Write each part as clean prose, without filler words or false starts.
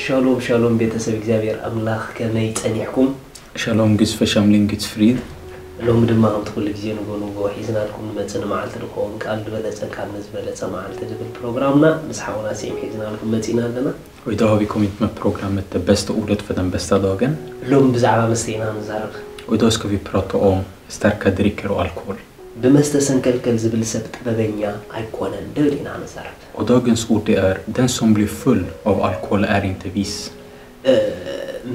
شالوم شالوم بيتسب إخبار أملاخ كمي تنيحكم شالوم جس فشاملين جس فريد لو مدما هم تقول لك زين وقولوا وحيزنا لكم متنا معلت لكم قال بلتن كان نزبلت معلت بالبرنامجنا بس حاولنا سيم حيزنا لكم متينا لنا وإذا هو بيكون يتم برنامج البست أولد فدم بست داgen لو بزعبة مستينا نزارق وإذا ska vi prata om starka drycker och alkohol. بمستسن كل زبل سبت ببنيا أيقونا دولينا نزارق. Och dagens ord är den som blir full av alkohol är inte vis.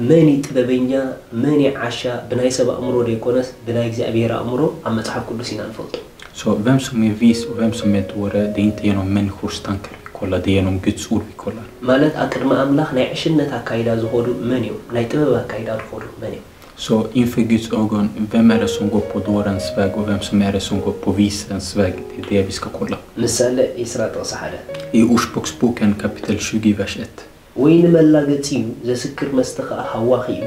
ماني تببنيا ماني عشاء بناي سبا أمرو ديكونس بناي إخبار أمرو أما تحب كل سينا نفلط. Så vem som är vis och vem som är dåre, det är inte genom människors tankar vi kollar, det är genom Guds ord vi kollar. مالت أكر ما أملاخ ناي عشنة كايدا زهودو منيو ناي تببا كايدا زهودو منيو. Så inför Guds ögon, vem är det som går på dårens väg och vem som är det som går på visens väg? Det är det vi ska kolla. I Ordspråksboken kapitel 20 vers 1. وين ملاقتيو زسكر مستخا هواخيو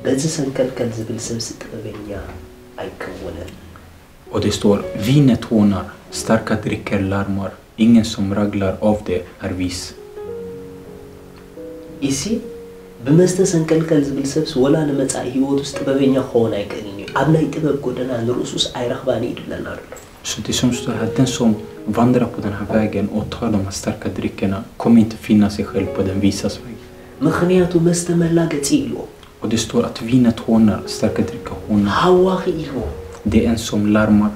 بزي سنكلكل زبل سبست ببنيا أيكونا. Och det står, vinet hånar, starka drycker larmar, ingen som raglar av det är vis. إيسي بمستسن كلكل زبل سبس ولا نمتع هيوت استبابين يخون أيكلني أبناي تباب قدنا نرؤوس أي رخباني إدلنا نار. Så det som står här, den som vandrar på den här vägen och tar de här starka dryckerna kommer inte finna sig själv på den visas väg. مخنياتو مستملاقتيلو. Och det står att vinet hånar, starka drycker hånar. هواخيلو. Det är en som larmar.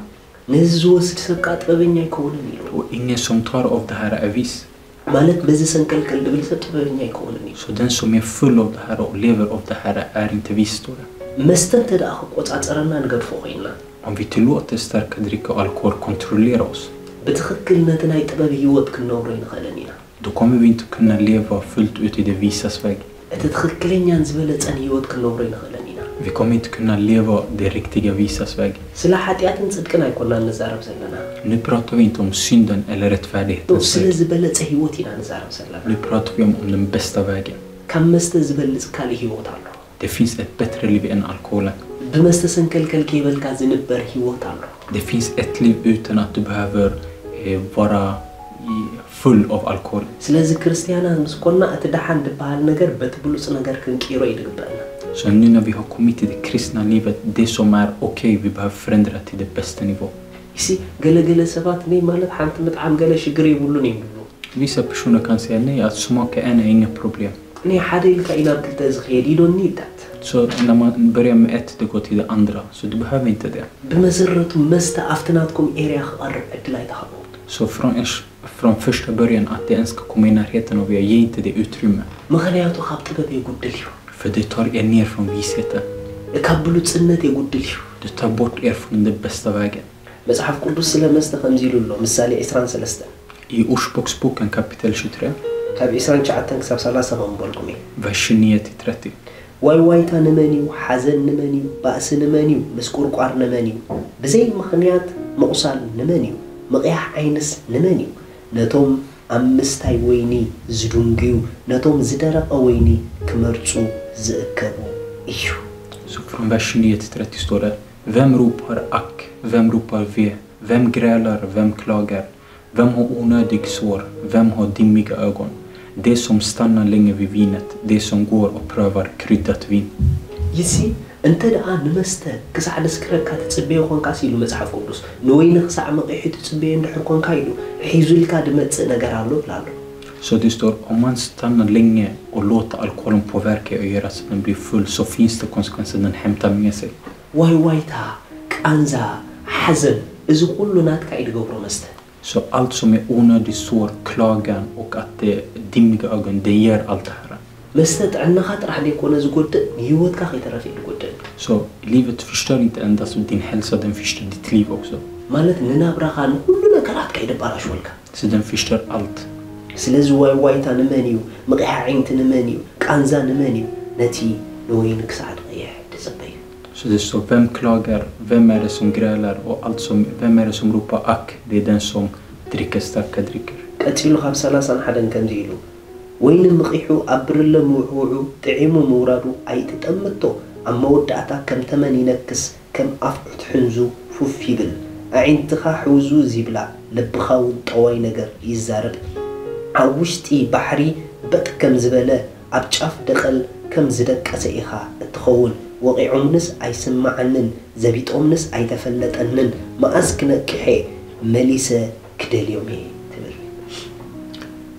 نزوس سبقات ببنيا يكونن يلو. Och ingen som tar av det här är vis. مالت بزي سنكلكل زبل سبت ببنيا يكونن يلو. Så den som är full av det här och lever av det här är inte vis, står det. مستن تدأخو قطعترنا نقرفو خينا. Om vi tillåter starka drycker och alkohol kontrollera oss, بتخكل نتناي تباب هيوت كنورين خلانينا. då kommer vi inte kunna leva fullt ut i det visas väg. تتخكلين ينزبلت أن هيوت كنورين خلانينا. Vi kommer inte kunna leva det riktiga visas väg. سلاحاتيات نصدقنا يكوننا نزارب زلنا. Nu pratar vi inte om synden eller rättfärdighetens väg. زبلت هيوتنا نزارب زلنا. Nu pratar vi om den bästa vägen. كم مستزبلت كالي هيوت الله. Det finns ett bättre liv än alkoholen. بمستسن كل كيبل كازي نبر هيوت الله. Det finns ett liv utan att du behöver vara full av alkohol. سلازي كريستيانا مسكونا أتدحان دبال نجار بتبلوس نجار كن كيرو يدقبنا. Så nu när vi har kommit till det kristna livet, det som är okej, vi behöver förändra till det bästa nivå. يسي قل سبات ني مالت حانت متعام قل شجري يقولون يقولوا. Vissa personer kan säga nej, att smaka en är inga problem. ني حدا يلك إنا بتلتز خير يدون نيدات. Så när man börjar med ett, det går till det andra. Så du behöver inte det. بمسرته مستا أفتناتكم إيريا خقرب أدلاي تخبط. Så från första början att det ens ska komma i närheten av er, ge inte det utrymme. مخنياتو خابت بابي يقدليو. För det tar er ner från visheten. كابلو تسنت يقدليو. Det tar bort er från den bästa vägen. مصحف قدس سلا مستا خمزيلو له مثالي إسران سلستا. I Ordspråksboken kapitel 23, كاب إسران شعتن كسب سلاسة منبولكمي. vers 29-30. وايتا نمانيو حزن نمانيو بأس نمانيو مسكور قار نمانيو بزي مخنيات مقصال نمانيو مقيح عينس نمانيو نتوم أمستاي ويني زدونجيو نتوم زدرق ويني كمرتسو زأكبو إيو. Så från vers 29-30 står det: Vem ropar ack, vem ropar ve, vem grälar, vem klagar, vem har onödig sår, vem har dimmiga ögon? Det som stannar länge vid vinet, det som går och prövar kryddat vin. يسي انت دقا نمسته كسع دسكركا تتصبيه كونكا سيلو مصحف قدس نوين كسع مقيح تتصبيه اندحر كونكا يلو حيزلكا دمص نغر الله بلالو. Så det står, om man stannar länge och låter alkoholen påverka och göra så att den blir full, så finns det konsekvenser den hämtar med sig. وايتا كانزا حزن اذا كله ناتكا يدغبرو مسته. Så allt som är onödig sår, klagan och att det är dimmiga ögon, det ger allt det här. مسته عنا خاطر راح يكون زغد هيوتكا خيترفي الغد. Så livet förstör inte endast din hälsa, den förstör ditt liv också. مالت ننابرا خان كل نكرات كايد باراش ولكا. Så den förstör allt. سلازي وايتا نمانيو مقيح عينت نمانيو كانزا نمانيو نتي نوين كسعد غيح تزبي. Så det står, vem klagar, vem är det som grälar och allt som, vem är det som ropar ack, det är den som dricker starka drycker. قتيلو خاب سلاسان حدن كنزيلو وين مقيحو أبرل موعوعو تعيمو مورادو أي تتأمتو أما ودعتا كم تمن ينكس كم أفعت حنزو فوفيبل أعين تخا حوزو زيبلا لبخاو طواي نجر يزارب عوشتي بحري بك كم زبالة أبجاف دقل كم زدك أسئخا التخون وقعومنس أي سمعنن زبيت أمنس أي تفلت أنن ما أزكنا كحي مليسة كدل يومي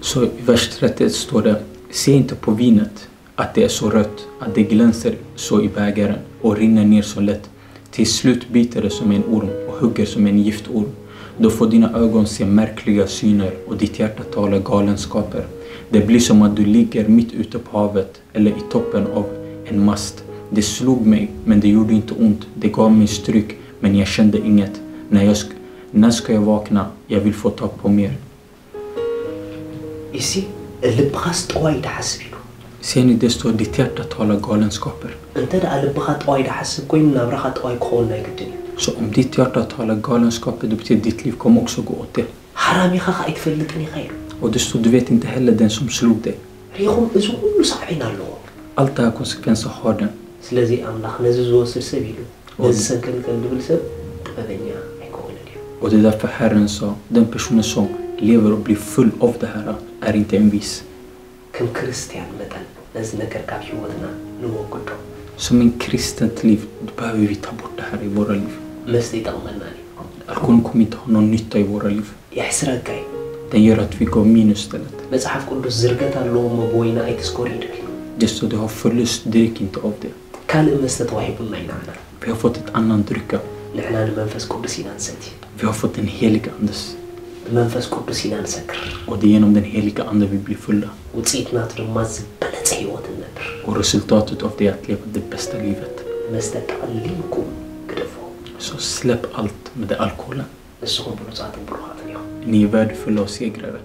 Så i vers 31 står det: Se inte på vinet att det är så rött, att det glänser så i bägaren och rinner ner så lätt. Till slut biter det som en orm och hugger som en giftorm. Då får dina ögon se märkliga syner och ditt hjärta talar galenskaper. Det blir som att du ligger mitt ute på havet eller i toppen av en mast. Det slog mig, men det gjorde inte ont. Det gav mig stryk, men jag kände inget. När ska jag vakna? Jag vill få tag på mer. إسي اللي بخاست وايد حسبينه. Ser ni det står ditt hjärta talar galenskaper. أنت ده اللي بخات وايد حسب كوين نبرخات وايد كون نايقدني. Så om ditt hjärta talar galenskaper, det betyder ditt liv kommer också gå åt det. حرامي خا يتفلتني خير. Och det står, du vet inte heller den som slog dig. ريهم إزو كله صعبين الله. Allt det här konsekvenser har den. سلازي أملاخ نززو سرسبيلو. نزسن كل دبل سب تبنيا يكون اليوم. Och det är därför Herren sa, den personen som lever och blir full av det här är inte en vis. كم كريستيان مثلا لازم نكر كاب حيوتنا نوقده. Som en kristent liv, då behöver vi ta bort det här i våra liv. مستي تغمناني. Alkoholen kommer inte ha någon nytta i våra liv. يحسرك جاي. Den gör att vi går minus istället. مصحف قدس زرقت اللهم بوينا أي تسكوريد. Det står, du har förlust, drick inte av det. كان مستتوهبنا ينعنا. Vi har fått ett annan drycka. نحنا المنفس قدس ينساتي. Vi har fått en helig andes. المنفس قدس ينسكر. Och det är genom den heliga ande vi blir fulla. وتصيتنا ترمز بلت حيوت النبر. Och resultatet av det är att leva det bästa livet. مستتعلمكم كدفو. Så släpp allt med det alkoholen. نسخن بلوزات بروحات اليوم. Ni är värdefulla och segrare.